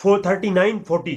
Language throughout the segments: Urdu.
439-40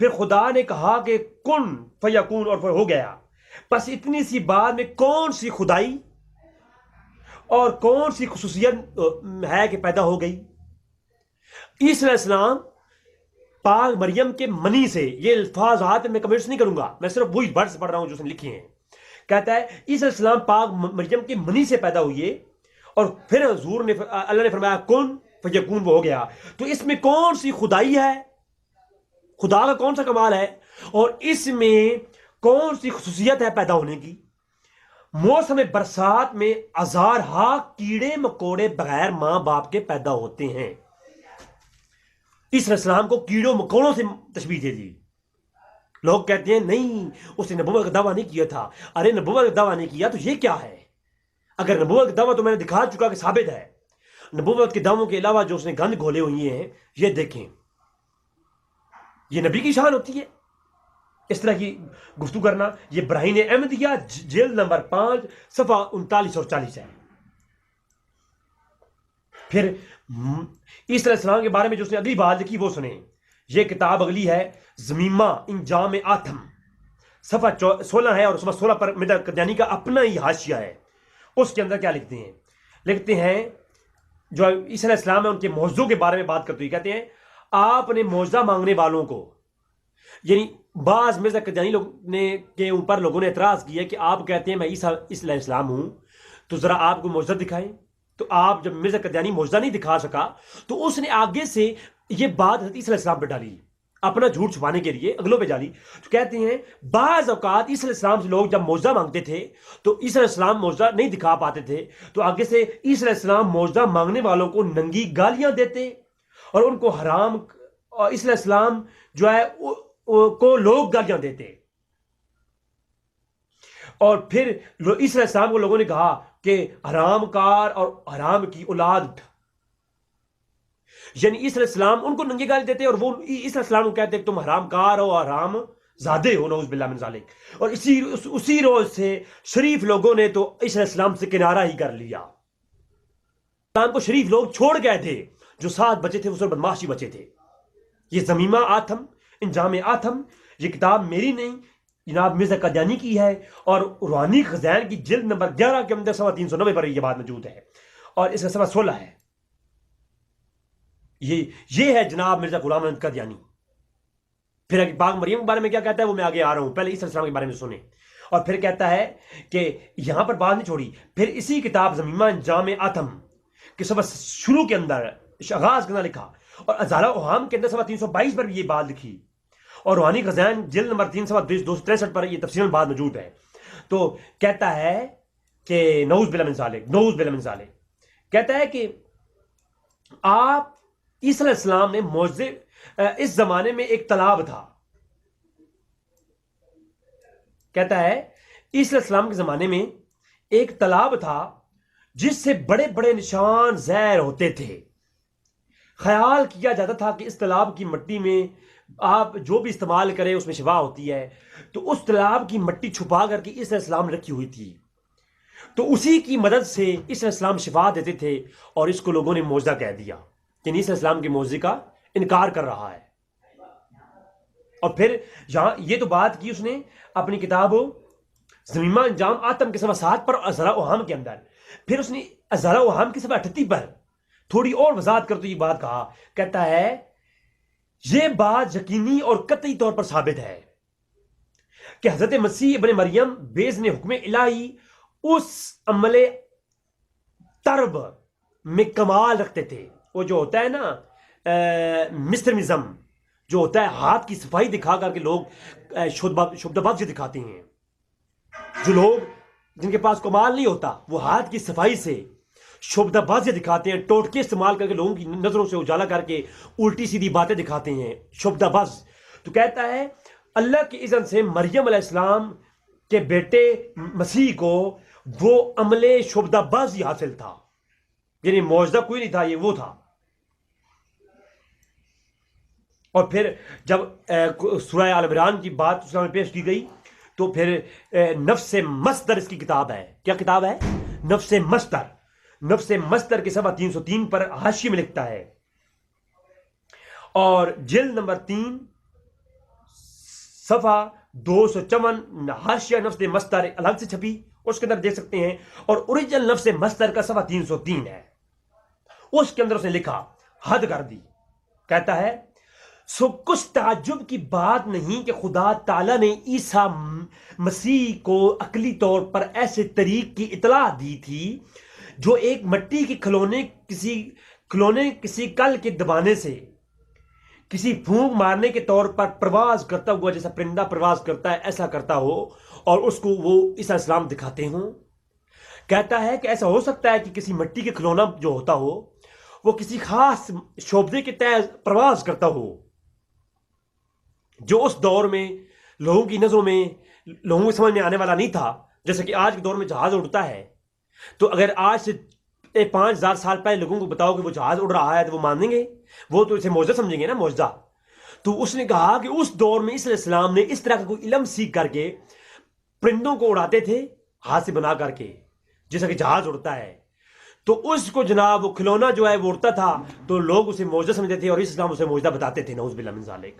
پھر خدا نے کہا کہ کن فیکون، اور پھر ہو گیا. بس اتنی سی بات میں کون سی خدائی اور کون سی خصوصیت ہے کہ پیدا ہو گئی. عیسی علیہ السلام پاک مریم کے منی سے، یہ الفاظات میں کمنٹس نہیں کروں گا، میں صرف وہی ورڈز پڑھ رہا ہوں جو اس نے لکھے ہیں. کہتا ہے عیسی علیہ السلام پاک مریم کے منی سے پیدا ہوئے، اور پھر حضور نے اللہ نے فرمایا کن فیکون، وہ ہو گیا. تو اس میں کون سی خدائی ہے، خدا کا کون سا کمال ہے، اور اس میں کون سی خصوصیت ہے پیدا ہونے کی. موسم برسات میں ہزارہا کیڑے مکوڑے بغیر ماں باپ کے پیدا ہوتے ہیں. عیسی علیہ السلام کو کیڑوں مکوڑوں سے تشبیہ دے دی. لوگ کہتے ہیں نہیں، اس نے نبوت کا دعویٰ نہیں کیا تھا. ارے نبوت کا دعویٰ نہیں کیا تو یہ کیا ہے؟ اگر نبوت کا دعویٰ تو میں نے دکھا چکا کہ ثابت ہے. نبوت کے دعووں کے علاوہ جو اس نے گند گھولے ہوئی ہیں، یہ دیکھیں، یہ نبی کی شان ہوتی ہے اس طرح کی گفتگو کرنا. یہ براہین احمدیہ جلد نمبر 5 صفحہ 39 اور 40 ہے. پھر عیسی علیہ السلام کے بارے میں جو اس نے اگلی بات لکھی وہ سنیں. یہ کتاب اگلی ہے زمیمہ انجام آتم، صفحہ 16 ہے، اور صفحہ 16 پر مرزا قادیانی کا اپنا ہی حاشیہ ہے. اس کے اندر کیا لکھتے ہیں؟ لکھتے ہیں جو عیسی علیہ السلام ہے ان کے معجزوں کے بارے میں بات کرتے ہوئے کہتے ہیں آپ نے معجزہ مانگنے والوں کو، یعنی بعض مرزا قادیانی لوگ نے کے اوپر لوگوں نے اعتراض کیا کہ آپ کہتے ہیں میں عیسی علیہ السلام ہوں، تو ذرا آپ کو معجزہ دکھائیں. تو آپ جب مرزا قادیانی معجزہ نہیں دکھا سکا تو اس نے آگے سے یہ بات حضرت عیسی علیہ السلام پہ ڈالی، اپنا جھوٹ چھپانے کے لیے اگلوں پہ ڈالی. تو کہتے ہیں بعض اوقات عیسی علیہ السلام سے لوگ جب معجزہ مانگتے تھے تو عیسی علیہ السلام معجزہ نہیں دکھا پاتے تھے، تو آگے سے عیسی علیہ السلام معجزہ مانگنے والوں کو ننگی گالیاں دیتے اور ان کو حرام، اور عیسی علیہ السلام جو ہے کو لوگ گالیاں دیتے. اور پھر عیسی علیہ السلام کو لوگوں نے کہا کہ حرام کار اور حرام کی اولاد، یعنی عیسی علیہ السلام ان کو ننگی گالی دیتے اور وہ عیسی علیہ السلام کو کہتے کہ تم حرام کار ہو، حرام زادے ہو، نعوذ باللہ من ذالک. اور اسی روز سے شریف لوگوں نے تو عیسی علیہ السلام سے کنارہ ہی کر لیا. اسلام کو شریف لوگ چھوڑ گئے تھے، جو 7 بچے تھے وہ سب بدماشی بچے تھے. یہ زمیمہ آتم انجام آتم، یہ کتاب میری نہیں، جناب مرزا قادیانی کی ہے، اور روحانی خزائن کی جلد نمبر 11 کے اندر صفحہ 390 پر یہ بات موجود ہے، اور اس کا صفحہ 16 ہے. یہ ہے جناب مرزا غلام احمد قادیانی. پھر پاک مریم کے بارے میں کیا کہتا ہے وہ میں آگے آ رہا ہوں، پہلے عیسی علیہ السلام کے بارے میں سنیں. اور پھر کہتا ہے کہ یہاں پر بات نہیں چھوڑی، پھر اسی کتاب زمیمہ انجام آتم کے صفحہ شروع کے اندر آغاز کرنا لکھا، اور ازالہ اوہام کے اندر صفحہ 322 پر بھی یہ بات لکھی، اور روحانی خزائن جلد نمبر 3 صفحہ 263 پر یہ تفصیل بات موجود ہے. تو کہتا ہے کہ نعوذ باللہ من ذالک، نعوذ باللہ من ذالک. کہتا ہے کہ آپ عیسی علیہ السلام نے معجزے، اس زمانے میں ایک تالاب تھا. کہتا ہے عیسی علیہ السلام کے زمانے میں ایک تالاب تھا جس سے بڑے بڑے نشان ظاہر ہوتے تھے. خیال کیا جاتا تھا کہ اس تالاب کی مٹی میں آپ جو بھی استعمال کریں اس میں شفا ہوتی ہے. تو اس تالاب کی مٹی چھپا کر کے عیسی علیہ السلام رکھی ہوئی تھی، تو اسی کی مدد سے عیسی علیہ السلام شفا دیتے تھے، اور اس کو لوگوں نے معجزہ کہہ دیا کہ عیسی علیہ السلام کے معجزے کا انکار کر رہا ہے. اور پھر یہاں یہ تو بات کی اس نے اپنی کتاب زمیمہ انجام آتم کے صفحہ 7 پر، ازالہ اوہام کے اندر. پھر اس نے ازالہ اوہام کے صفحہ 38 پر تھوڑی اور وضاحت کرتے یہ بات کہا. کہتا ہے یہ بات یقینی اور قطعی طور پر ثابت ہے کہ حضرت مسیح ابن مریم باذن حکم الہی اس عمل طرب میں کمال رکھتے تھے. وہ جو ہوتا ہے نا مسٹرمزم، جو ہوتا ہے ہاتھ کی صفائی دکھا کر کے لوگ شبدہ بازی دکھاتے ہیں. جو لوگ جن کے پاس کمال نہیں ہوتا وہ ہاتھ کی صفائی سے شبدہ بازی دکھاتے ہیں، ٹوٹکے استعمال کر کے لوگوں کی نظروں سے اجالا کر کے الٹی سیدھی باتیں دکھاتے ہیں، شبدہ باز. تو کہتا ہے اللہ کی اذن سے مریم علیہ السلام کے بیٹے مسیح کو وہ عمل شبدہ بازی حاصل تھا، یعنی معجزہ کوئی نہیں تھا، یہ وہ تھا. اور پھر جب سورہ آل عمران کی بات اس میں پیش کی گئی تو پھر نفس مصدر اس کی کتاب ہے. کیا کتاب ہے؟ نفس مصدر. نفس مصدر کے صفحہ 303 پر حاشیے میں لکھتا ہے، اور جلد نمبر 3 صفحہ 254 حاشیہ نفس مصدر الگ سے چھپی، اس کے اندر دیکھ سکتے ہیں، اور اوریجنل نفس مصدر کا صفحہ 303 ہے، اس کے اندر اس نے لکھا، حد کر دی، کہتا ہے سو کچھ تعجب کی بات نہیں کہ خدا تعالیٰ نے عیسیٰ مسیح کو عقلی طور پر ایسے طریق کی اطلاع دی تھی جو ایک مٹی کے کھلونے کسی کل کے دبانے سے کسی پھونک مارنے کے طور پر پرواز کرتا ہوا، جیسا پرندہ پرواز کرتا ہے ایسا کرتا ہو، اور اس کو وہ عیسیٰ السلام دکھاتے ہوں۔ کہتا ہے کہ ایسا ہو سکتا ہے کہ کسی مٹی کے کھلونا جو ہوتا ہو وہ کسی خاص شعبے کے تحت پرواز کرتا ہو، جو اس دور میں لوگوں کی نظروں میں، لوگوں کی سمجھ میں آنے والا نہیں تھا۔ جیسے کہ آج کے دور میں جہاز اڑتا ہے، تو اگر آج سے 5000 سال پہلے لوگوں کو بتاؤ کہ وہ جہاز اڑ رہا ہے تو وہ مانیں گے؟ وہ تو اسے معجزہ سمجھیں گے نا، معجزہ۔ تو اس نے کہا کہ اس دور میں عیسیٰ علیہ السلام نے اس طرح کا کوئی علم سیکھ کر کے پرندوں کو اڑاتے تھے ہاتھ سے بنا کر کے، جیسا کہ جہاز اڑتا ہے، تو اس کو جناب وہ کھلونا جو ہے وہ اڑتا تھا، تو لوگ اسے معجزہ سمجھتے تھے اور عیسیٰ السلام اسے معجزہ بتاتے تھے، نعوذ باللہ من ذالک۔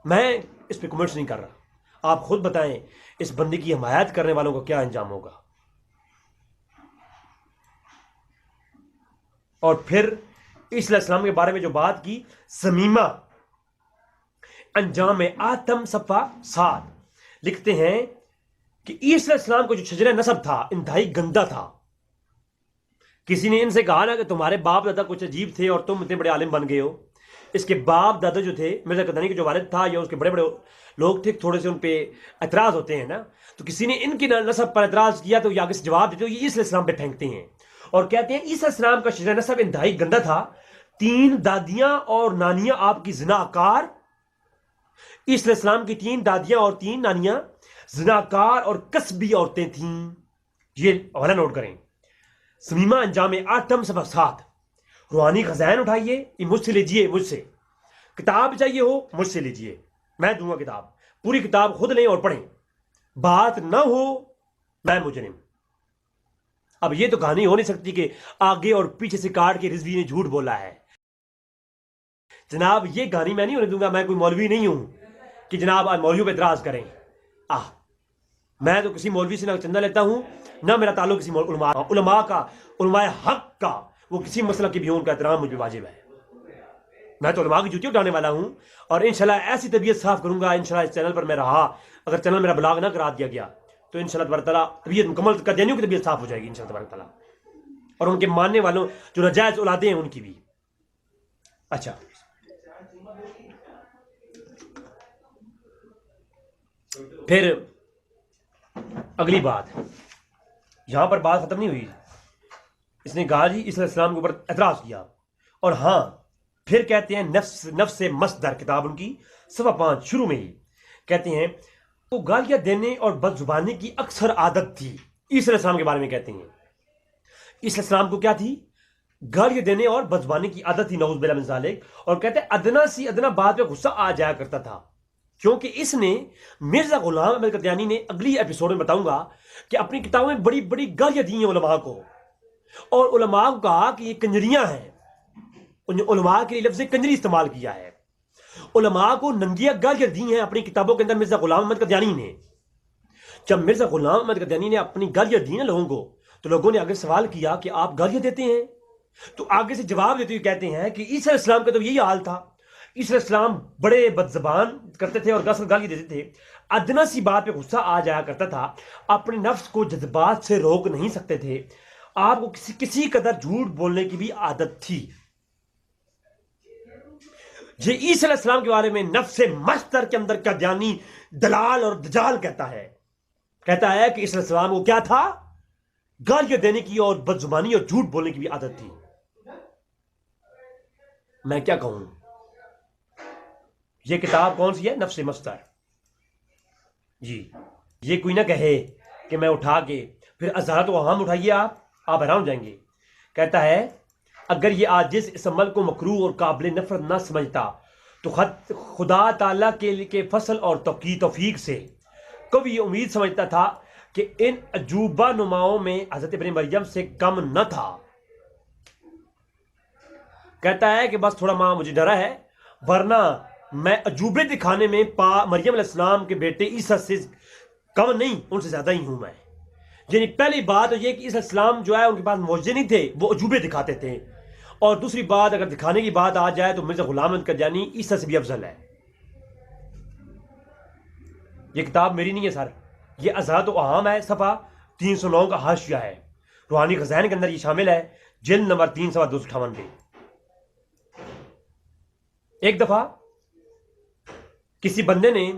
میں اس پہ کمنٹس نہیں کر رہا، آپ خود بتائیں اس بندے کی حمایت کرنے والوں کا کیا انجام ہوگا۔ اور پھر عیسیٰ علیہ السلام کے بارے میں جو بات کی، سمیمہ انجام آتم صفحہ 7 لکھتے ہیں کہ عیسیٰ علیہ السلام کو جو شجرہ نسب تھا انتہائی گندا تھا۔ کسی نے ان سے کہا نا کہ تمہارے باپ دادا کچھ عجیب تھے اور تم اتنے بڑے عالم بن گئے ہو۔ اس کے باپ دادا جو تھے، مرزا قادیانی کے جو والد تھا یا اس کے بڑے بڑے لوگ تھے، تھوڑے سے ان پہ اعتراض ہوتے ہیں نا، تو کسی نے ان کی نسب پر اعتراض کیا تو یہ آگے سے جواب دیتے، یہ عیسیٰ علیہ السلام پہ پھینکتے ہیں اور کہتے ہیں عیسیٰ علیہ السلام کا شجرہ نسب انتہائی گندا تھا، 3 دادیاں اور نانیاں آپ کی زناکار، عیسیٰ علیہ السلام کی 3 دادیاں اور 3 نانیاں زناکار اور کسبی عورتیں تھیں۔ یہ حوالہ نوٹ کریں، سمیمہ انجام آتم صفحہ 7۔ روحانی خزائن اٹھائیے، یہ مجھ سے لیجئے، مجھ سے کتاب چاہیے ہو مجھ سے لیجئے، میں دوں گا کتاب، پوری کتاب خود لیں اور پڑھیں، بات نہ ہو میں مجرم۔ اب یہ تو کہانی ہو نہیں سکتی کہ آگے اور پیچھے سے کاٹ کے رضوی نے جھوٹ بولا ہے۔ جناب یہ کہانی میں نہیں ہونے دوں گا، میں کوئی مولوی نہیں ہوں کہ جناب آج مولویوں پہ اعتراض کریں۔ میں تو کسی مولوی سے نہ چندہ لیتا ہوں، نہ میرا تعلق کسی علماء کا، علماء حق کا، وہ کسی مسئلہ کی بھی ان کا احترام مجھے واجب ہے۔ میں تو علماء کی جوتی اٹھانے والا ہوں، اور انشاءاللہ ایسی طبیعت صاف کروں گا انشاءاللہ اس چینل پر میں رہا، اگر چینل میرا بلاغ نہ کرا دیا گیا تو انشاءاللہ تبارک تعالیٰ طبیعت مکمل قادیانیوں کی طبیعت صاف ہو جائے گی انشاءاللہ تبارک تعالیٰ، اور ان کے ماننے والوں جو ناجائز اولادیں ہیں ان کی بھی۔ اچھا، پھر اگلی بات، یہاں پر بات ختم نہیں ہوئی، اس نے کہا جی عیسیٰ علیہ السلام کے اوپر اعتراض کیا، اور ہاں پھر کہتے ہیں نفس مصدر کتاب ان کی صفحہ 5 شروع میں ہی کہتے ہیں وہ گالیاں دینے اور بد زبانی کی اکثر عادت تھی۔ عیسیٰ علیہ السلام کے بارے میں کہتے ہیں عیسیٰ علیہ السلام کو کیا تھی؟ گالیاں دینے اور بد زبانی کی عادت تھی، نعوذ باللہ من ذالک۔ اور کہتے ہیں ادنا سی ادنا بات پہ غصہ آ جایا کرتا تھا، کیونکہ اس نے مرزا غلام احمد قادیانی نے اگلی ایپیسوڈ میں بتاؤں گا کہ اپنی کتابوں میں بڑی بڑی گالیاں دی ہیں علماء کو، اور علماء کو کہا کہ یہ کنجریاں ہیں، علماء کے لیے لفظ کنجری استعمال کیا ہے، علماء کو ننگیاں گالیاں دی ہیں اپنی کتابوں کے اندر مرزا غلام احمد قادیانی نے۔ جب مرزا غلام احمد قادیانی نے اپنی گالیاں دی نا لوگوں کو، تو لوگوں نے آگے سوال کیا کہ آپ گالیاں دیتے ہیں؟ تو آگے سے جواب دیتے ہوئے کہتے ہیں کہ عیسیٰ علیہ السلام کا تو یہی حال تھا، عیسیٰ علیہ السلام بڑے بد زبان کرتے تھے اور گالی دیتے تھے، ادنا سی بات پہ غصہ آ جایا کرتا تھا، اپنے نفس کو جذبات سے روک نہیں سکتے تھے، آپ کو کسی قدر جھوٹ بولنے کی بھی عادت تھی۔ یہ عیسیٰ علیہ السلام کے بارے میں نفس مصدر کے اندر قادیانی دلال اور دجال کہتا ہے کہ عیسیٰ علیہ السلام کو کیا تھا؟ گالیاں دینے کی اور بد زبانی اور جھوٹ بولنے کی بھی عادت تھی۔ میں کیا کہوں، یہ کتاب کون سی ہے؟ نفس مصدر۔ جی یہ کوئی نہ کہے کہ میں اٹھا کے پھر ازہرت و ہم اٹھائیے، آپ حیران ہو جائیں گے۔ کہتا ہے اگر یہ عاجز اس عمل کو مکروہ اور قابل نفرت نہ سمجھتا تو خدا تعالیٰ کے فضل اور توفیق سے کبھی یہ امید سمجھتا تھا کہ ان عجوبہ نماؤں میں حضرت ابن مریم سے کم نہ تھا۔ کہتا ہے کہ بس تھوڑا ماں مجھے ڈرا ہے، ورنہ میں عجوبے دکھانے میں مریم علیہ السلام کے بیٹے عیسیٰ سے کم نہیں، ان سے زیادہ ہی ہوں میں. یعنی پہلی بات یہ کہ عیسیٰ السلام جو ہے ان کے پاس معجزے نہیں تھے، وہ عجوبے دکھاتے تھے. اور دوسری بات اگر دکھانے کی بات آ جائے تو مرزا غلام احمد قادیانی عیسیٰ سے بھی افضل ہے. یہ کتاب میری نہیں ہے سر، یہ اذاعت و عام ہے، صفحہ 309 کا حاشیہ ہے، روحانی خزائن کے اندر یہ شامل ہے، جلد نمبر 3 صفحہ 258 پہ. ایک دفعہ کسی بندے نے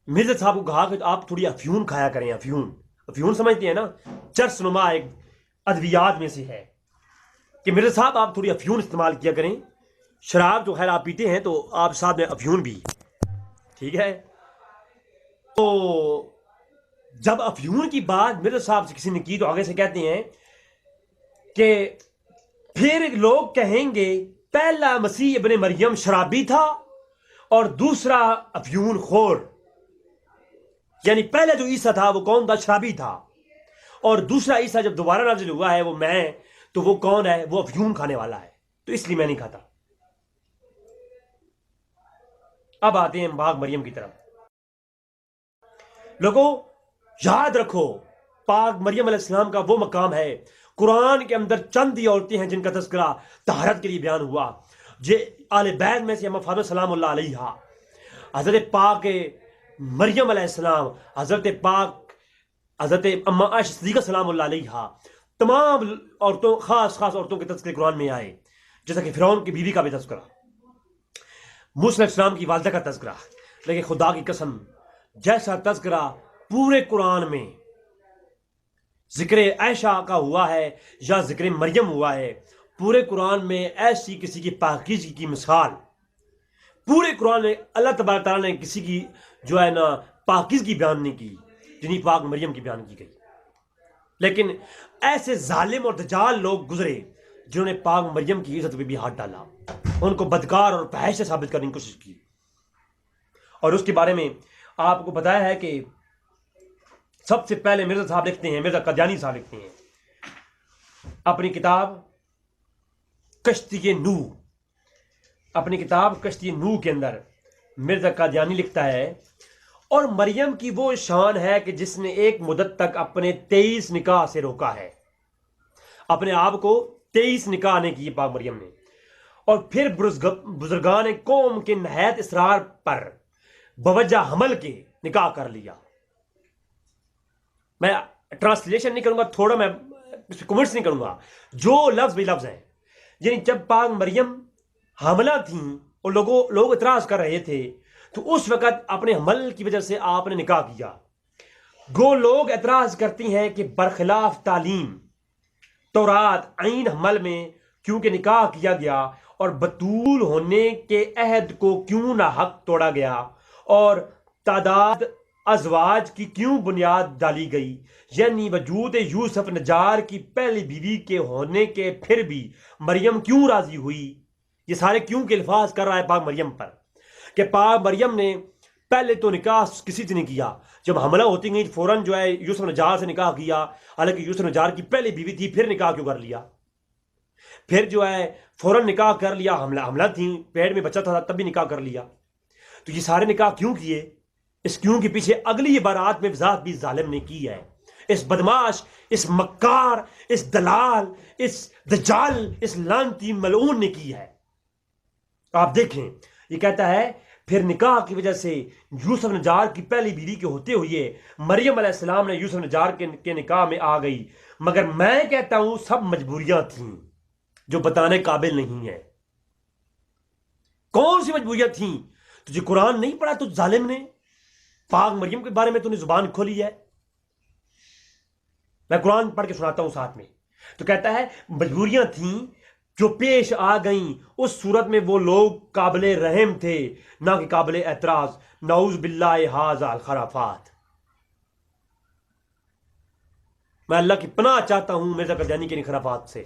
مرزا صاحب کو کہا کہ آپ تھوڑی افیون کھایا کریں. افیون سمجھتے ہیں نا، چرس نما ایک ادویات میں سے ہے کہ مرزا صاحب آپ تھوڑی افیون استعمال کیا کریں. شراب تو خیر آپ پیتے ہیں تو آپ ساتھ میں افیون بھی، ٹھیک ہے. تو جب افیون کی بات مرزا صاحب سے کسی نے کی تو آگے سے کہتے ہیں کہ پھر لوگ کہیں گے پہلا مسیح ابن مریم شرابی تھا اور دوسرا افیون خور. یعنی پہلے جو عیسیٰ تھا وہ کون تھا؟ شرابی تھا. اور دوسرا عیسیٰ جب دوبارہ نازل ہوا ہے وہ میں، تو وہ کون ہے؟ وہ افیون کھانے والا ہے، تو اس لیے میں نہیں کھاتا. اب آتے ہیں باغ مریم کی طرف. لوگوں یاد رکھو، پاک مریم علیہ السلام کا وہ مقام ہے. قرآن کے اندر چند ہی عورتیں ہیں جن کا تذکرہ طہارت کے لیے بیان ہوا. آل بیت میں سے اماں فاطمہ سلام اللہ علیہا، حضرت پاک مریم علیہ السلام، حضرت پاک حضرت اماں عائشہ صدیقہ سلام اللہ علیہا، تمام عورتوں، خاص عورتوں کے تذکرے قرآن میں آئے. جیسا کہ فرعون کی بیوی کا بھی تذکرہ، موسیٰ علیہ السلام کی والدہ کا تذکرہ. لیکن خدا کی قسم جیسا تذکرہ پورے قرآن میں ذکر عائشہ کا ہوا ہے یا ذکر مریم ہوا ہے، پورے قرآن میں ایسی کسی کی پاکیزگی کی مثال پورے قرآن میں اللہ تبارک تعالیٰ نے کسی کی جو ہے نا پاکیزگی بیان نہیں کی جنہیں پاک مریم کی بیان کی گئی. لیکن ایسے ظالم اور دجال لوگ گزرے جنہوں نے پاک مریم کی عزت پہ بھی ہاتھ ڈالا، ان کو بدکار اور فحش سے ثابت کرنے کی کوشش کی. اور اس کے بارے میں آپ کو بتایا ہے کہ سب سے پہلے مرزا صاحب لکھتے ہیں، مرزا قادیانی صاحب لکھتے ہیں اپنی کتاب کشتی نوح، اپنی کتاب کشتی نوح کے اندر مرزا قادیانی لکھتا ہے، اور مریم کی وہ شان ہے کہ جس نے ایک مدت تک اپنے 23 نکاح سے روکا ہے، اپنے آپ کو 23 نکاح نے کی پاک مریم نے، اور پھر بزرگان قوم کے نہایت اصرار پر بوجہ حمل کے نکاح کر لیا. میں ٹرانسلیشن نہیں کروں گا، تھوڑا میں کمنٹس نہیں کروں گا، جو لفظ بھی لفظ ہیں. یعنی جب پاک مریم حاملہ تھیں اور لوگ اعتراض کر رہے تھے تو اس وقت اپنے حمل کی وجہ سے آپ نے نکاح کیا. گو لوگ اعتراض کرتی ہیں کہ برخلاف تعلیم تورات عین حمل میں کیونکہ نکاح کیا گیا اور بطول ہونے کے عہد کو کیوں نہ حق توڑا گیا اور تعداد ازواج کی کیوں بنیاد ڈالی گئی، یعنی وجود یوسف نجار کی پہلی بیوی کے ہونے کے پھر بھی مریم کیوں راضی ہوئی. یہ سارے کیوں کے الفاظ کر رہا ہے پاک مریم پر کہ پاک مریم نے پہلے تو نکاح کسی سے نہیں کیا، جب حملہ ہوتی گئی فوراً جو ہے یوسف نجار سے نکاح کیا، حالانکہ یوسف نجار کی پہلی بیوی تھی، پھر نکاح کیوں کر لیا؟ پھر جو ہے فوراً نکاح کر لیا، حملہ تھی، پیٹ میں بچہ تھا تب بھی نکاح کر لیا. تو یہ سارے نکاح کیوں کیے؟ اس کیوں کے پیچھے اگلی عبارات میں وضاحت بھی ظالم نے کی ہے. اس بدماش، اس مکار، اس دلال، اس دجال، اس لعنتی ملعون نے کی ہے. آپ دیکھیں، یہ کہتا ہے پھر نکاح کی وجہ سے یوسف نجار کی پہلی بیوی کے ہوتے ہوئے مریم علیہ السلام نے یوسف نجار کے نکاح میں آ گئی، مگر میں کہتا ہوں سب مجبوریاں تھیں جو بتانے قابل نہیں ہیں. کون سی مجبوریاں تھیں؟ تجھے قرآن نہیں پڑھا تو ظالم نے؟ پاک مریم کے بارے میں تو نے زبان کھولی ہے. میں قرآن پڑھ کے سناتا ہوں ساتھ میں. تو کہتا ہے مجبوریاں تھیں جو پیش آ گئیں، اس صورت میں وہ لوگ قابل رحم تھے نہ کہ قابل اعتراض. نعوذ باللہ ھذا الخرافات. میں اللہ کی پناہ چاہتا ہوں مرزا قادیانی کے خرافات سے.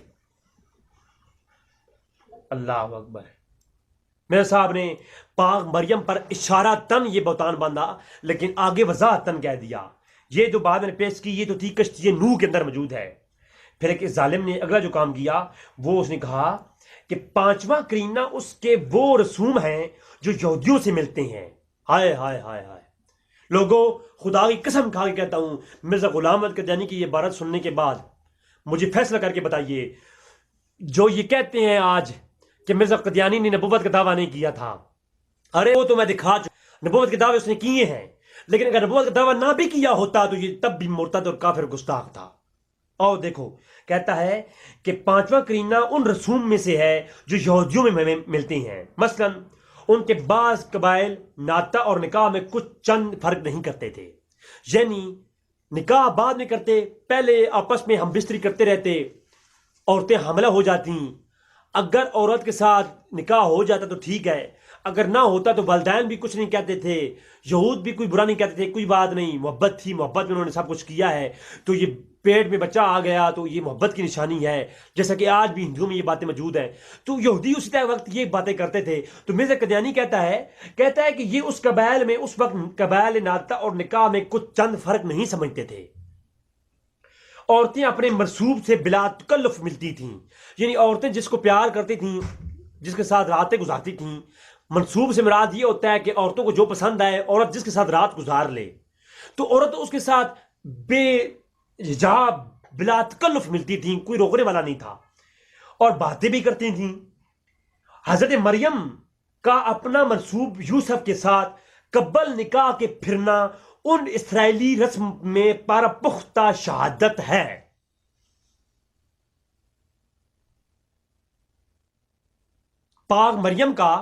اللہ اکبر. میرے صاحب نے پاک مریم پر اشارہ تن یہ بہتان باندھا، لیکن آگے وضاحتاً کہہ دیا. یہ جو بات میں نے پیش کی یہ تو تھی کشتی نوح کے اندر موجود ہے. پھر ایک ظالم نے اگلا جو کام کیا وہ اس نے کہا کہ پانچواں کرینہ اس کے وہ رسوم ہیں جو یہودیوں سے ملتے ہیں. ہائے ہائے ہائے ہائے لوگوں، خدا کی قسم کھا کے کہتا ہوں، مرزا غلام احمد قادیانی کی یہ عبارت سننے کے بعد مجھے فیصلہ کر کے بتائیے، جو یہ کہتے ہیں آج کہ مرزا قادیانی نے نبوت کا دعویٰ نہیں کیا تھا، ارے وہ تو میں دکھا چکا، نبوت کے دعوے اس نے کیے ہیں، لیکن اگر نبوت کا دعویٰ نہ بھی کیا ہوتا تو یہ تب بھی مرتد اور کافر گستاخ تھا. اور دیکھو کہتا ہے کہ پانچواں کرینہ ان رسوم میں سے ہے جو یہودیوں میں ملتے ہیں. مثلا ان کے بعض قبائل ناطہ اور نکاح میں کچھ چند فرق نہیں کرتے تھے، یعنی نکاح بعد میں کرتے، پہلے آپس میں ہم بستری کرتے رہتے، عورتیں حاملہ ہو جاتی، اگر عورت کے ساتھ نکاح ہو جاتا تو ٹھیک ہے، اگر نہ ہوتا تو والدین بھی کچھ نہیں کہتے تھے، یہود بھی کوئی برا نہیں کہتے تھے، کوئی بات نہیں، محبت تھی، محبت میں انہوں نے سب کچھ کیا ہے، تو یہ پیٹ میں بچہ آ گیا تو یہ محبت کی نشانی ہے، جیسا کہ آج بھی ہندوؤں میں یہ باتیں موجود ہیں. تو یہودی اسی وقت یہ باتیں کرتے تھے. تو مرزا قادیانی کہتا ہے کہ یہ اس قبائل میں، اس وقت قبائل ناطہ اور نکاح میں کچھ چند فرق نہیں سمجھتے تھے. عورتیں اپنے مرصوب سے بلا تکلف ملتی تھیں، یعنی عورتیں جس کو پیار کرتی تھیں، جس کے ساتھ راتیں گزارتی تھیں. منصوب سے مراد یہ ہوتا ہے کہ عورتوں کو جو پسند آئے، عورت جس کے ساتھ رات گزار لے، تو عورت اس کے ساتھ بے حجاب بلا تکلف ملتی تھیں، کوئی روکنے والا نہیں تھا، اور باتیں بھی کرتی تھیں. حضرت مریم کا اپنا منصوب یوسف کے ساتھ قبل نکاح کے پھرنا ان اسرائیلی رسم میں پر پختہ شہادت ہے. پاک مریم کا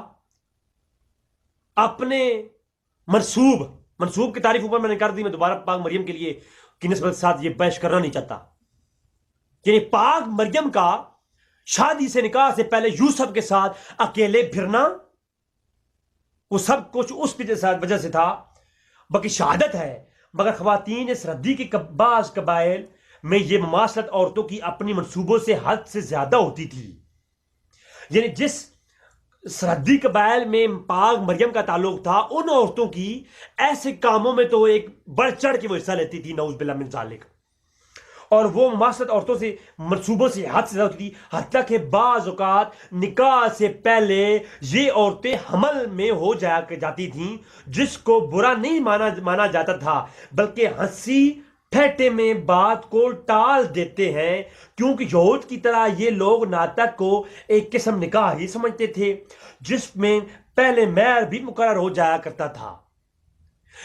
اپنے منصوب کی تعریف اوپر میں نے کر دی، میں دوبارہ پاک مریم کے لیے کی نسبت ساتھ یہ پیش کرنا نہیں چاہتا. یعنی پاک مریم کا شادی سے، نکاح سے پہلے یوسف کے ساتھ اکیلے پھرنا، وہ سب کچھ اس کی وجہ سے تھا، باقی شہادت ہے. مگر خواتین سرحدی کی بعض قبائل میں یہ مماثلت عورتوں کی اپنی منصوبوں سے حد سے زیادہ ہوتی تھی. یعنی جس سرحدی قبائل میں پاک مریم کا تعلق تھا، ان عورتوں کی ایسے کاموں میں تو ایک بڑھ چڑھ کے وہ حصہ لیتی تھی، نعوذ باللہ من ذالک، اور وہ مماثلت عورتوں سے منصوبوں سے حد سے زیادہ ہوتی تھی، حتیٰ کہ بعض اوقات نکاح سے پہلے یہ عورتیں حمل میں ہو جاتی تھیں، جس کو برا نہیں مانا جاتا تھا، بلکہ ہنسی ٹھٹے میں بات کو ٹال دیتے ہیں، کیونکہ یہود کی طرح یہ لوگ ناطق کو ایک قسم نکاح ہی سمجھتے تھے، جس میں پہلے مہر بھی مقرر ہو جایا کرتا تھا.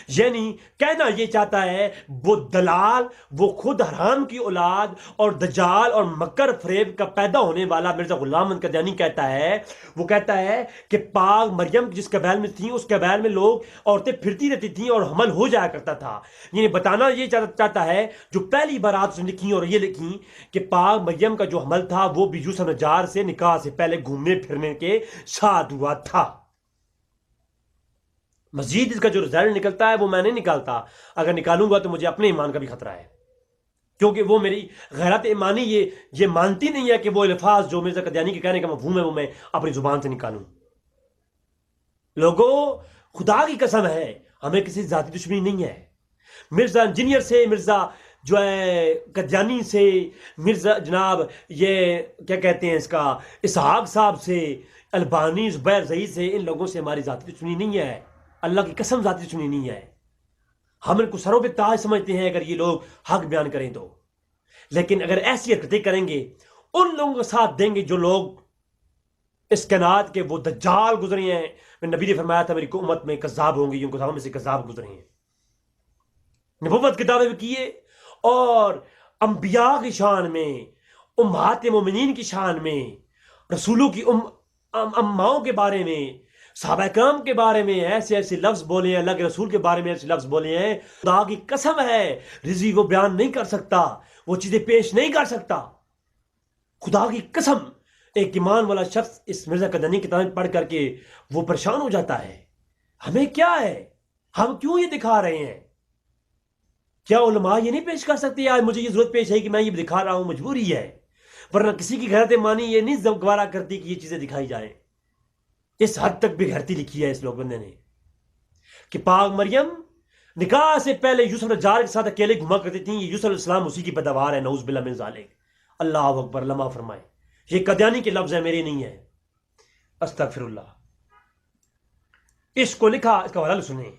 یعنی کہنا یہ چاہتا ہے وہ دلال، وہ خود حرام کی اولاد اور دجال اور مکر فریب کا پیدا ہونے والا مرزا غلام احمد قادیانی کہتا ہے کہ پاک مریم جس قبائل میں تھیں، اس قبائل میں لوگ عورتیں پھرتی رہتی تھیں اور حمل ہو جایا کرتا تھا. یعنی بتانا یہ چاہتا ہے، جو پہلی بارات لکھی اور یہ لکھی کہ پاک مریم کا جو حمل تھا وہ بھی یوسف نجار سے نکاح سے پہلے گھومنے پھرنے کے ساتھ ہوا تھا. مزید اس کا جو رزلٹ نکلتا ہے وہ میں نہیں نکالتا، اگر نکالوں گا تو مجھے اپنے ایمان کا بھی خطرہ ہے، کیونکہ وہ میری غیرت ایمانی یہ مانتی نہیں ہے کہ وہ الفاظ جو مرزا قادیانی کے کہنے کا مفہوم ہے وہ میں اپنی زبان سے نکالوں. لوگوں، خدا کی قسم ہے ہمیں کسی ذاتی دشمنی نہیں ہے. مرزا انجینئر سے، مرزا جو ہے قادیانی سے، مرزا جناب یہ کیا کہتے ہیں اس کا اسحاق صاحب سے، البانی زبیر ضعیف سے، ان لوگوں سے ہماری ذاتی دشمنی نہیں ہے. اللہ کی قسم ذاتی دشمنی نہیں ہے. ہم ان کو سروں پہ تاج سمجھتے ہیں اگر یہ لوگ حق بیان کریں تو، لیکن اگر ایسی حرکتیں کریں گے، ان لوگوں کا ساتھ دیں گے جو لوگ اس کائنات کے وہ دجال گزرے ہیں. نبی نے فرمایا تھا میری امت میں کذاب ہوں گے، ان کو میں سے کذاب گزرے ہیں. نبوت کے دعوے بھی کیے، اور انبیاء کی شان میں، امہات مومنین کی شان میں، رسولوں کی اماؤں کے بارے میں، صحابہ کرام کے بارے میں ایسے لفظ بولے ہیں، اللہ کے رسول کے بارے میں ایسے لفظ بولے ہیں، خدا کی قسم ہے رضی وہ بیان نہیں کر سکتا، وہ چیزیں پیش نہیں کر سکتا. خدا کی قسم ایک ایمان والا شخص اس مرزا قادیانی کی کتاب پڑھ کر کے وہ پریشان ہو جاتا ہے. ہمیں کیا ہے؟ ہم کیوں یہ دکھا رہے ہیں؟ کیا علماء یہ نہیں پیش کر سکتے؟ آج مجھے یہ ضرورت پیش ہے کہ میں یہ دکھا رہا ہوں، مجبوری ہے، ورنہ کسی کی غیرت ایمانی یہ نہیں گوارا کرتی کہ یہ چیزیں دکھائی جائیں. اس حد تک بے غیرتی لکھی ہے اس لوگ بندے نے کہ پاک مریم نکاح سے پہلے یوسف نجار کے ساتھ اکیلے گھما کرتی تھیں. یہ یوسف علیہ السلام اسی کی پیداوار ہے، نعوذ باللہ من ذالک. اللہ اکبر، لمحہ فرمائے. یہ قادیانی کے لفظ ہیں، میرے نہیں ہیں. استغفر اللہ. اس کو لکھا، اس کا حوالہ سنیں،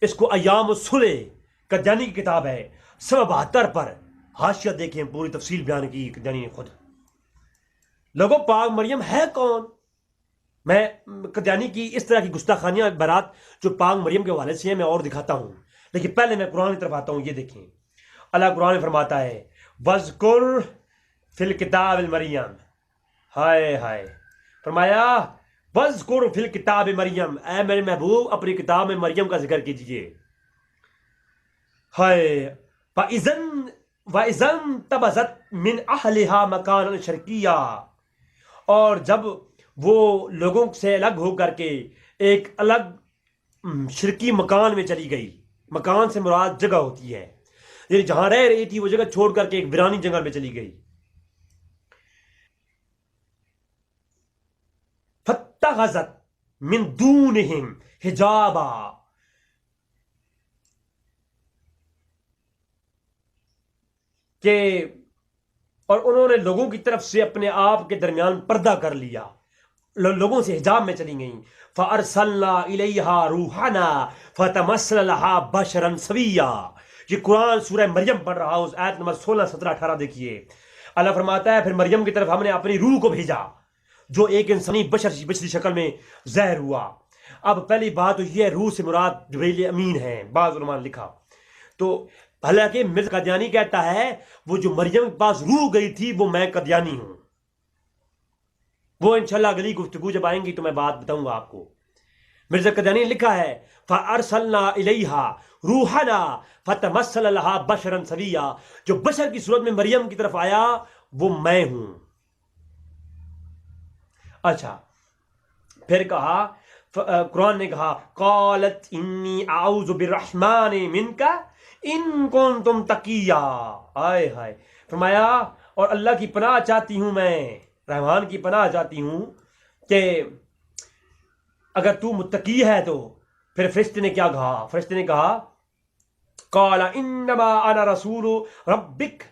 اس کو ایام الصلح قدیانی کی کتاب ہے 72 پر حاشیہ دیکھیں، پوری تفصیل بیان کی قدیانی نے خود. لوگوں پاک مریم ہے کون؟ میں قدیانی کی اس طرح کی گستاخانیاں برات جو پاک مریم کے حوالے سے ہیں میں اور دکھاتا ہوں، لیکن پہلے میں قرآن کی طرف آتا ہوں. یہ دیکھیں اللہ قرآن میں فرماتا ہے وَاذْكُرْ فِي الْكِتَابِ مریم. ہائے ہائے، فرمایا وَاذْكُرْ فِي الْكِتَابِ مریم، اے میرے محبوب اپنی کتاب میں مریم کا ذکر کیجئے. ہائے وَإِذَن تَبَذَتْ مِنْ أَهْلِهَا مَكَانًا شَرْقِيًّا، اور جب وہ لوگوں سے الگ ہو کر کے ایک الگ شرقی مکان میں چلی گئی. مکان سے مراد جگہ ہوتی ہے، یعنی جہاں رہ رہی تھی وہ جگہ چھوڑ کر کے ایک ویرانی جگہ میں چلی گئی. فَاتَّخَذَتْ مِن دُونِهِمْ حِجَابًا، کہ اور انہوں نے لوگوں کی طرف سے اپنے آپ کے درمیان پردہ کر لیا، لوگوں سے حجاب میں چلی گئیں. فَأَرْسَلْنَا إِلَيْهَا رُوحَنَا فَتَمَثَّلَ لَهَا بَشَرًا سَوِيًّا. یہ قرآن سورہ مریم پڑھ رہا ہوں، آیت نمبر 16 17 18 دیکھیے. اللہ فرماتا ہے پھر مریم کی طرف ہم نے اپنی روح کو بھیجا جو ایک انسانی بشری شکل میں ظاہر ہوا. اب پہلی بات تو یہ ہے روح سے مراد جبریل امین ہیں، بعض علماء نے لکھا. تو حالانکہ مرزا قادیانی کہتا ہے وہ جو مریم کے پاس روح گئی تھی وہ میں قادیانی ہوں. وہ انشاءاللہ اگلی گفتگو جب آئیں گی تو میں بات بتاؤں گا آپ کو. مرزا قادیانی نے لکھا ہے فَأَرْسَلْنَا إِلَيْهَا رُوحَنَا فَتَمَثَّلَ لَهَا بَشَرًا سَوِيًّا، جو بشر کی صورت میں مریم کی طرف آیا وہ میں ہوں. اچھا پھر کہا قرآن نے کہا قالت انی اعوذ بالرحمن منک ان کنتم تقیا. ہائے ہائے، فرمایا اور اللہ کی پناہ چاہتی ہوں، میں رحمان کی پناہ چاہتی ہوں کہ اگر تو متقی ہے تو. پھر فرشتے نے کیا کہا؟ فرشتے نے کہا قال انما انا رسول ربک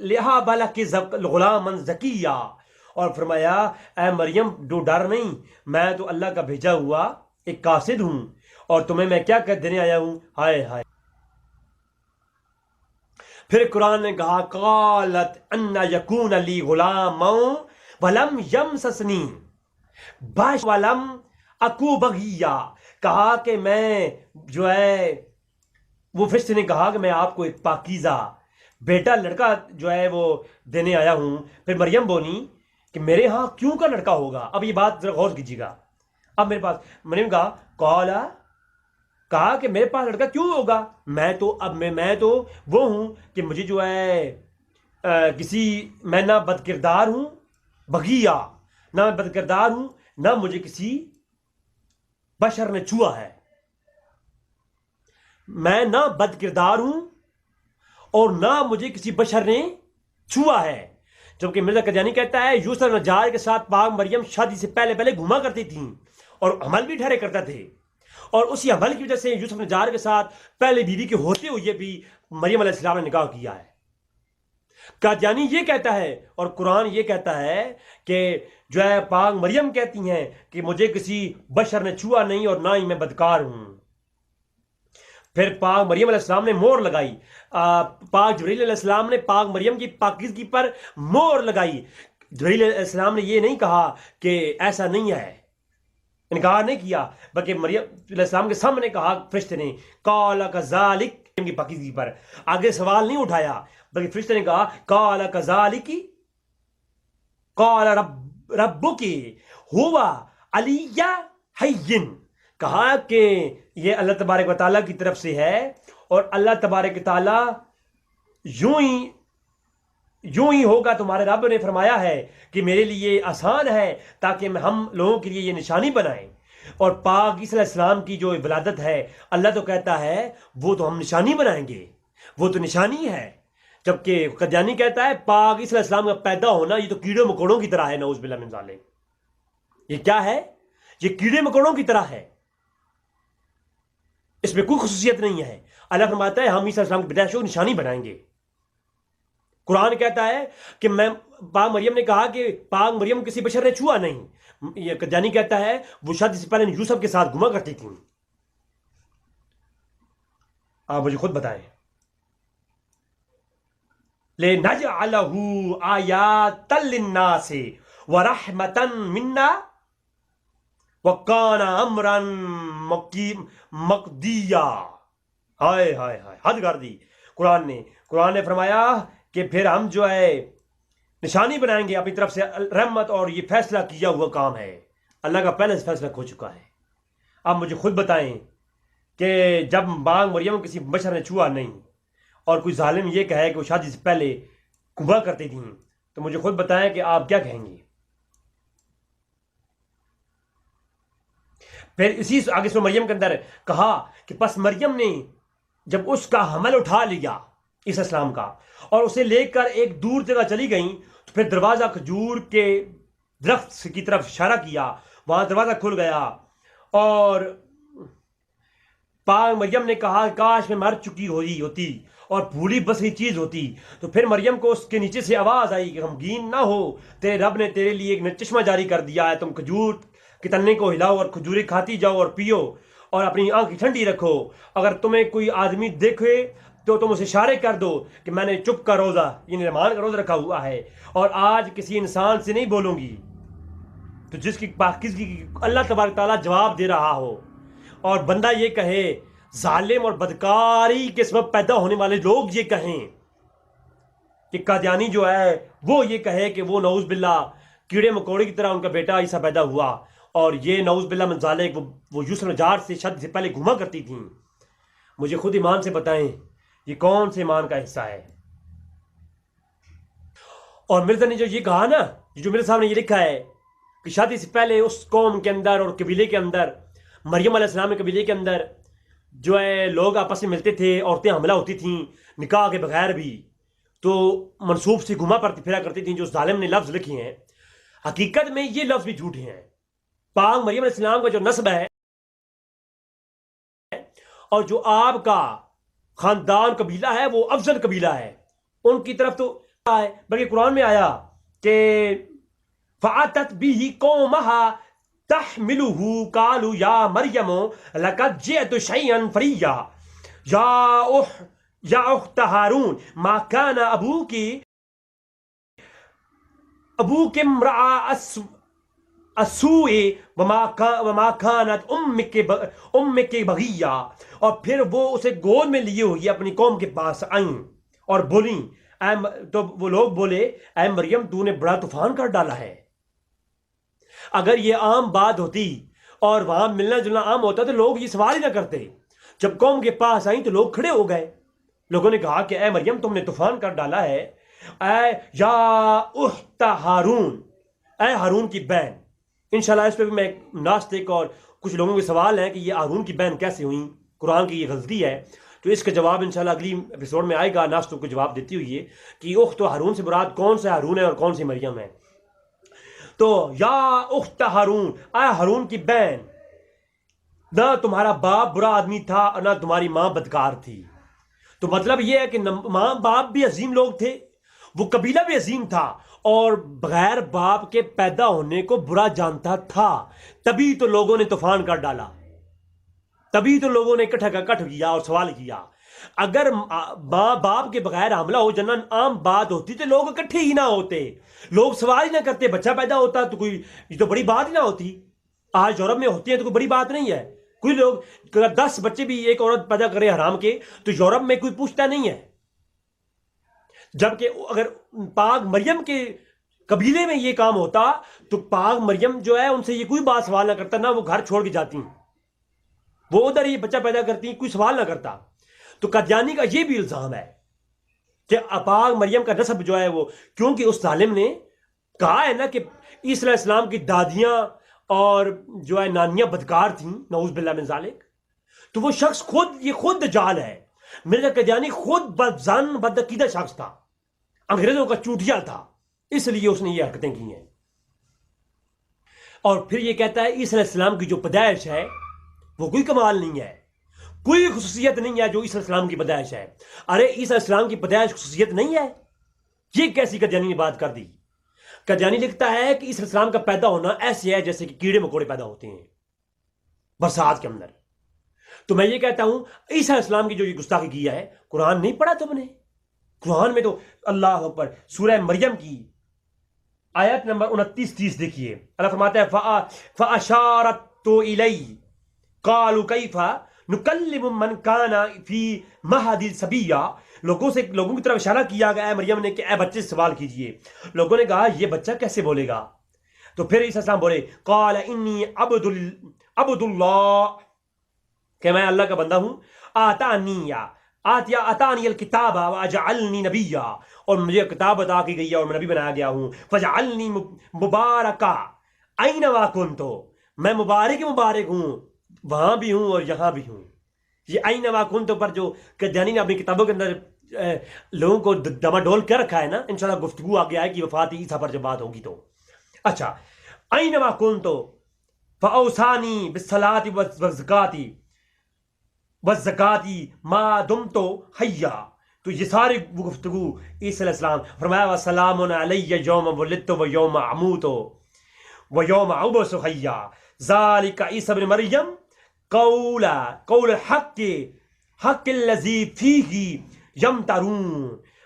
لہب لک غلاما زکیا، اور فرمایا اے مریم جو ڈر نہیں، میں تو اللہ کا بھیجا ہوا ایک قاصد ہوں اور تمہیں میں کیا کر دینے آیا ہوں. ہائے ہائے. پھر قرآن نے کہا قالت ان یکون لی غلام ولم یمسسنی بشر ولم اکو بغیا، کہا کہ میں جو ہے وہ فرشتے نے کہا کہ میں آپ کو ایک پاکیزہ بیٹا لڑکا جو ہے وہ دینے آیا ہوں. پھر مریم بولی کہ میرے ہاں کیوں کا لڑکا ہوگا؟ اب یہ بات ذرا غور کیجیے گا. اب میرے پاس مریم کہا کہ میرے پاس لڑکا کیوں ہوگا؟ میں تو وہ ہوں کہ مجھے جو ہے میں نہ بد کردار ہوں بغیا، نہ میں بد کردار ہوں، نہ مجھے کسی بشر نے چھوا ہے. میں نہ بد کردار ہوں اور نہ مجھے کسی بشر نے چھوا ہے. جبکہ مرزا قادیانی کہتا ہے یوسف نجار کے ساتھ پاک مریم شادی سے پہلے گھوما کرتی تھیں اور عمل بھی ٹھہرے کرتا تھے، اور اسی عمل کی وجہ سے یوسف نجار کے ساتھ پہلے بیوی کے ہوتے ہوئے بھی مریم علیہ السلام نے نکاح کیا ہے. قادیانی یہ کہتا ہے اور قرآن یہ کہتا ہے کہ جو ہے پاک مریم کہتی ہیں کہ مجھے کسی بشر نے چھوا نہیں اور نہ ہی میں بدکار ہوں. پھر پاک مریم علیہ السلام نے مہر لگائی، پاک جبریل علیہ السلام نے پاک مریم کی پاکیزگی پر مہر لگائی. جبریل علیہ السلام نے یہ نہیں کہا کہ ایسا نہیں ہے، انکار نہیں کیا، بلکہ مریم علیہ السلام کے سامنے کہا فرشتے نے قال کذالک کی پاکیزگی پر. آگے سوال نہیں اٹھایا بلکہ فرشتے نے کہا قال کذالک قال ربک هو علی حین، کہا کہ یہ اللہ تبارک و تعالیٰ کی طرف سے ہے اور اللہ تبارک و تعالیٰ یوں ہی ہوگا. تمہارے رب نے فرمایا ہے کہ میرے لیے آسان ہے تاکہ ہم لوگوں کے لیے یہ نشانی بنائیں. اور پاک عیسی علیہ السلام کی جو ولادت ہے اللہ تو کہتا ہے وہ تو ہم نشانی بنائیں گے، وہ تو نشانی ہے. جبکہ قادیانی کہتا ہے پاک عیسی علیہ السلام کا پیدا ہونا یہ تو کیڑے مکوڑوں کی طرح ہے. نعوذ باللہ من ذالک. یہ کیا ہے؟ یہ کیڑے مکوڑوں کی طرح ہے، اس میں کوئی خصوصیت نہیں ہے. اللہ فرماتا ہے ہم عیسی علیہ السلام کی پیدائش کو نشانی بنائیں گے. قرآن کہتا ہے کہ پاک مریم نے کہا کہ پاک مریم کسی بشر نے چھوا نہیں، یہ قادیانی کہتا ہے وہ شادی سے پہلے یوسف کے ساتھ گھما کرتی تھیں. آپ مجھے خود بتائیں. لِنَجْعَلَهُ آيَاتًا لِلنَّاسِ وَرَحْمَةً مِنَّا وَكَانَ أَمْرًا مَقْضِيًّا. ہائے ہائے ہائے، حد کر دی قرآن نے فرمایا کہ پھر ہم جو ہے نشانی بنائیں گے اپنی طرف سے رحمت، اور یہ فیصلہ کیا ہوا کام ہے. اللہ کا پہلے سے فیصلہ ہو چکا ہے. اب مجھے خود بتائیں کہ جب مانگ مریم کسی بشر نے چھوا نہیں اور کوئی ظالم یہ کہے کہ وہ شادی سے پہلے گھما کرتی تھیں، تو مجھے خود بتائیں کہ آپ کیا کہیں گے. پھر اسی آگے سے مریم کے اندر کہا کہ پس مریم نے جب اس کا حمل اٹھا لیا عیسیٰ السلام کا اور اسے لے کر ایک دور جگہ چلی گئیں، تو پھر دروازہ کھجور کے درخت کی طرف اشارہ کیا، وہاں دروازہ کھل گیا اور پاک مریم نے کہا کاش میں مر چکی ہوتی اور بھولی بسری چیز ہوتی. تو پھر مریم کو اس کے نیچے سے آواز آئی کہ غمگین نہ ہو، تیرے رب نے تیرے لیے ایک چشمہ جاری کر دیا ہے، تم کھجور کے تنے کو ہلاؤ اور کھجوریں کھاتی جاؤ اور پیو اور اپنی آنکھ ٹھنڈی رکھو. اگر تمہیں کوئی آدمی دیکھے تو تم اسے اشارے کر دو کہ میں نے چپ کا روزہ یعنی رمضان کا روزہ رکھا ہوا ہے اور آج کسی انسان سے نہیں بولوں گی. تو جس کی پاکیزگی کی اللہ تبارک تعالیٰ جواب دے رہا ہو اور بندہ یہ کہے، ظالم اور بدکاری کے سبب پیدا ہونے والے لوگ یہ کہیں کہ قادیانی جو ہے وہ یہ کہے کہ وہ نعوذ باللہ کیڑے مکوڑے کی طرح ان کا بیٹا عیسیٰ پیدا ہوا، اور یہ نعوذ باللہ من ذالک وہ یوسف نجار سے شادی سے پہلے گھما کرتی تھیں. مجھے خود ایمان سے بتائیں یہ کون سے ایمان کا حصہ ہے. اور مرزا نے جو یہ کہا نا، جو مرزا صاحب نے یہ لکھا ہے کہ شادی سے پہلے اس قوم کے اندر اور قبیلے کے اندر، مریم علیہ السلام کے قبیلے کے اندر جو ہے لوگ آپس میں ملتے تھے، عورتیں حاملہ ہوتی تھیں نکاح کے بغیر بھی، تو منسوب سے گھما پھرا کرتی تھیں. جو ظالم نے لفظ لکھے ہیں حقیقت میں یہ لفظ بھی جھوٹے ہیں. پاک مریم علیہ السلام کا جو نسب ہے اور جو آپ کا خاندان قبیلہ ہے وہ افضل قبیلہ ہے، ان کی طرف تو ہے، بلکہ قرآن میں آیا کہ فَأَتَتْ بِهِ قَوْمَهَا تَحْمِلُهُ قَالُوا يَا مَرْيَمُ لَقَدْ جِئْتِ شَيْئًا فَرِيًّا يَا أُخْتَ هَارُونَ مَا كَانَ أَبُوكِ امْرَأَ السُّوءِ وَمَا كَانَتْ أُمُّكِ بَغِيًّا. اور پھر وہ اسے گود میں لیے ہوئی اپنی قوم کے پاس آئیں اور بولیں، تو وہ لوگ بولے اے مریم تو نے بڑا طوفان کر ڈالا ہے. اگر یہ عام بات ہوتی اور وہاں ملنا جلنا عام ہوتا تو لوگ یہ سوال ہی نہ کرتے. جب قوم کے پاس آئیں تو لوگ کھڑے ہو گئے. لوگوں نے کہا کہ اے مریم تم نے طوفان کر ڈالا ہے، اے یا اخت ہارون، اے ہارون کی بہن. انشاءاللہ اس پہ بھی میں ایک ناستک اور کچھ لوگوں کے سوال ہیں کہ یہ ہارون کی بہن کیسے ہوئیں، قرآن کی یہ غلطی ہے، تو اس کا جواب انشاءاللہ اگلی ایپیسوڈ میں آئے گا. ناستک کو جواب دیتی ہوئی ہے کہ اخت ہارون سے مراد کون سے ہارون ہے اور کون سی مریم ہے. تو یا اخت ہارون، اے ہارون کی بہن، نہ تمہارا باپ برا آدمی تھا اور نہ تمہاری ماں بدکار تھی. تو مطلب یہ ہے کہ ماں باپ بھی عظیم لوگ تھے، وہ قبیلہ بھی عظیم تھا اور بغیر باپ کے پیدا ہونے کو برا جانتا تھا. تبھی تو لوگوں نے طوفان کر ڈالا، تبھی تو لوگوں نے اکٹھا کیا اور سوال کیا. اگر ماں باپ کے بغیر حاملہ ہو جانا عام بات ہوتی تو لوگ اکٹھے ہی نہ ہوتے، لوگ سوال ہی نہ کرتے. بچہ پیدا ہوتا تو کوئی یہ تو بڑی بات ہی نہ ہوتی. آج یورپ میں ہوتی ہے تو کوئی بڑی بات نہیں ہے. کوئی لوگ 10 بچے بھی ایک عورت پیدا کرے حرام کے تو یورپ میں کوئی پوچھتا نہیں ہے. جبکہ اگر پاک مریم کے قبیلے میں یہ کام ہوتا تو پاک مریم جو ہے ان سے یہ کوئی بات سوال نہ کرتا، نہ وہ گھر چھوڑ کے جاتی، وہ ادھر ہی بچہ پیدا کرتی، کوئی سوال نہ کرتا. تو قادیانی کا یہ بھی الزام ہے کہ پاک مریم کا نسب جو ہے وہ، کیونکہ اس ظالم نے کہا ہے نا کہ عیسیٰ علیہ السلام کی دادیاں اور جو ہے نانیاں بدکار تھیں، نعوذ باللہ من ذالک. تو وہ شخص خود دجال ہے. مرزا قادیانی خود بدظن بدعقیدہ شخص تھا، انگریزوں کا چوٹیا تھا، اس لیے اس نے یہ حرکتیں کی ہیں. اور پھر یہ کہتا ہے عیسیٰ علیہ السلام کی جو پیدائش ہے وہ کوئی کمال نہیں ہے، کوئی خصوصیت نہیں ہے جو عیسیٰ علیہ السلام کی پیدائش ہے. ارے عیسیٰ علیہ السلام کی پیدائش خصوصیت نہیں ہے، یہ کیسی قادیانی نے بات کر دی. قادیانی لکھتا ہے کہ عیسی علیہ السلام کا پیدا ہونا ایسے ہے جیسے کہ کیڑے مکوڑے پیدا ہوتے ہیں برسات کے اندر. تو میں یہ کہتا ہوں عیسی علیہ السلام کی جو یہ گستاخی کیا ہے, قرآن نہیں پڑھا تم نے؟ قرآن میں تو اللہ اکبر سورہ مریم کی آیت نمبر 29-30 دیکھیے. اللہ فرماتا ہے فَأَشَارَتْ إِلَيْهِ قَالُوا كَيْفَ نُكَلِّمُ مَنْ كَانَ فِي مَهْدٍ صَبِيًّا. لوگوں کی طرف اشارہ کیا گیا ہے مریم نے کہ اے بچے سے سوال کیجئے. لوگوں نے کہا یہ بچہ کیسے بولے گا؟ تو پھر عیسی السلام بولے قَالَ إِنِّي عَبْدُ اللَّهِ, کہ میں اللہ کا بندہ ہوں. آتانی الکتاب وجعلنی نبیا, اور مجھے کتاب عطا کی گئی ہے اور میں نبی بنایا گیا ہوں. فجعلنی مبارکا اینما کنت, میں مبارک ہوں, وہاں بھی ہوں اور یہاں بھی ہوں. یہ اینما کنت پر جو قادیانی نے اپنی کتابوں کے اندر لوگوں کو ڈماڈول کر رکھا ہے نا, انشاءاللہ گفتگو آگے آئے کہ وفات عیسیٰ پر جب بات ہوگی تو. اچھا, اینما کنت فاوصانی بالصلاۃ والزکاۃ ما دمت حیا. تو یہ ساری گفتگو عیسی علیہ السلام فرمایا وسلام علی یوم ولدت و یوم اموت و یوم ابعث حیا ذلک عیسی ابن مریم قول حق الذی فیہ یمترون.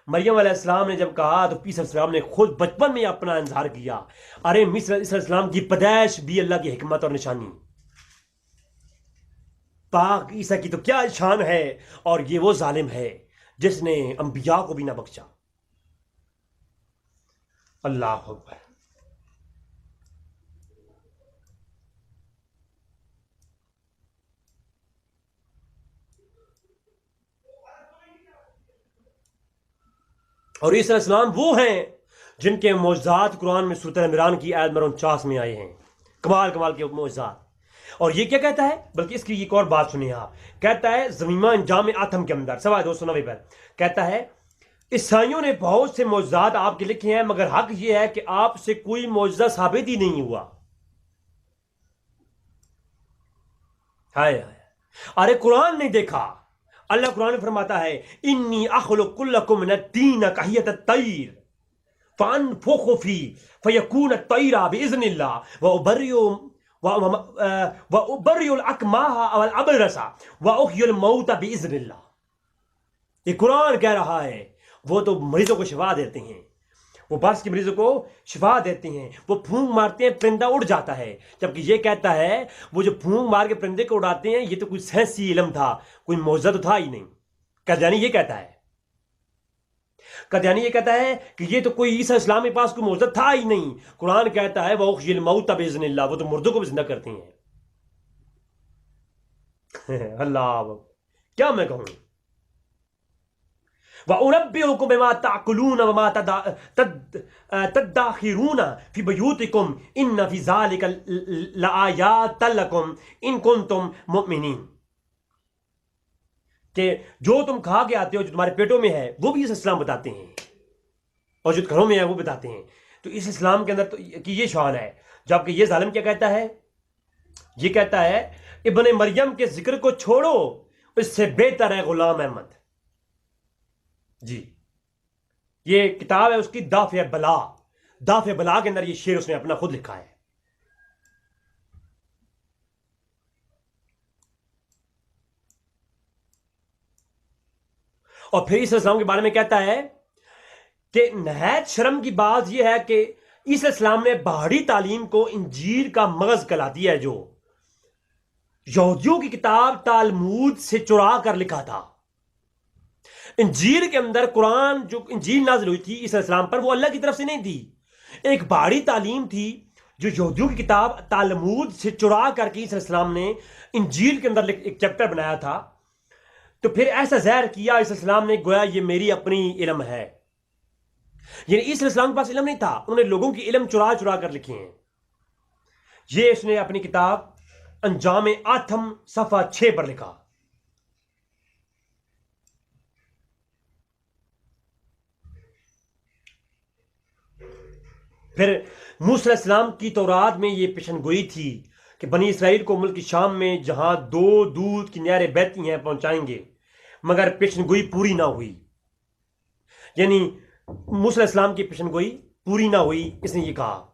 مریم علیہ السلام نے جب کہا تو عیسی علیہ السلام نے خود بچپن میں اپنا اظہار کیا. ارے عیسی علیہ السلام کی پیدائش بھی اللہ کی حکمت اور نشانی. پاک عیسیٰ کی تو کیا شان ہے, اور یہ وہ ظالم ہے جس نے انبیاء کو بھی نہ بخشا. اللہ اکبر. اور عیسی علیہ السلام وہ ہیں جن کے معجزات قرآن میں سورۃ عمران کی آیت نمبر 49 میں آئے ہیں. کمال کے معجزات. اور یہ کیا کہتا ہے, بلکہ اس کی ایک اور بات سنیے آپ. کہتا ہے زمیمہ انجام آتم کے اندر سوائے 290 پر کہتا ہے عیسائیوں نے بہت سے معجزات آپ کے لکھے ہیں, مگر حق یہ ہے کہ آپ سے کوئی معجزہ ثابت ہی نہیں ہوا. ہائے ہائے, ارے قرآن نہیں دیکھا. اللہ قرآن میں فرماتا ہے انی اخلق لکم من الطین کہیۃ الطیر فانفخ فیہ فیکون الطیر باذن اللہ وَأُبَرِّئُ الْأَكْمَاهَ وَالْأَبْرَصَ وَأُحْيِي الْمَوْتَ بِإِذْنِ اللَّهِ. یہ قرآن کہہ رہا ہے وہ تو مریضوں کو شفا دیتے ہیں, وہ برس کے مریضوں کو شفا دیتے ہیں, وہ پھونک مارتے ہیں پرندہ اڑ جاتا ہے. جبکہ یہ کہتا ہے وہ جو پھونک مار کے پرندے کو اڑاتے ہیں یہ تو کوئی سائنسی علم تھا, کوئی معجزہ تو تھا ہی نہیں. قادیانی یہ کہتا ہے, قادیانی یہ کہتا ہے کہ یہ تو کوئی عیسیٰ اسلام کے پاس کوئی معجزہ تھا ہی نہیں. قرآن کہتا ہے وَأُحْيِي الْمَوْتَ بِإِذْنِ اللَّهِ, وہ تو مردوں کو بھی زندہ کرتے ہیں. اللہ کیا میں کہوں. وَأُنَبِّئُكُم بِمَا تَأْكُلُونَ وَمَا تَدَّخِرُونَ فِي بُيُوتِكُمْ إِنَّ فِي ذَلِكَ لَآيَاتٍ لَكُمْ إِن كُنتُم مُؤْمِنِينَ. کہ جو تم کھا کے آتے ہو, جو تمہارے پیٹوں میں ہے, وہ بھی عیسی اسلام بتاتے ہیں, اور جو گھروں میں ہے وہ بتاتے ہیں. تو اس اسلام کے اندر تو کہ یہ شان ہے. جبکہ یہ ظالم کیا کہتا ہے, یہ کہتا ہے ابن مریم کے ذکر کو چھوڑو, اس سے بہتر ہے غلام احمد. جی یہ کتاب ہے اس کی دافع بلا. دافع بلا کے اندر یہ شعر اس نے اپنا خود لکھا ہے. اور پھر عیسی السلام کے بارے میں کہتا ہے کہ نہایت شرم کی بات یہ ہے کہ عیسی السلام نے باہری تعلیم کو انجیل کا مغز کہلا دیا ہے, جو یہودیوں کی کتاب تالمود سے چرا کر لکھا تھا. انجیل کے اندر قرآن جو انجیل نازل ہوئی تھی عیسی السلام پر, وہ اللہ کی طرف سے نہیں تھی, ایک باہری تعلیم تھی جو یہودیوں کی کتاب تالمود سے چرا کر کے عیسی السلام نے انجیل کے اندر ایک چیپٹر بنایا تھا. تو پھر ایسا ظاہر کیا عیسی السلام نے گویا یہ میری اپنی علم ہے. یعنی عیسی السلام کے پاس علم نہیں تھا, انہوں نے لوگوں کی علم چرا چرا کر لکھے ہیں. یہ اس نے اپنی کتاب انجام آتم صفحہ 6 پر لکھا. پھر موسیٰ علیہ السلام کی تورات میں یہ پیشن گوئی تھی کہ بنی اسرائیل کو ملک شام میں جہاں 2 دودھ کی نہریں بہتی ہیں پہنچائیں گے, مگر پیشن گوئی پوری نہ ہوئی. یعنی موسیٰ علیہ السلام کی پیشن گوئی پوری نہ ہوئی، اس نے یہ کہا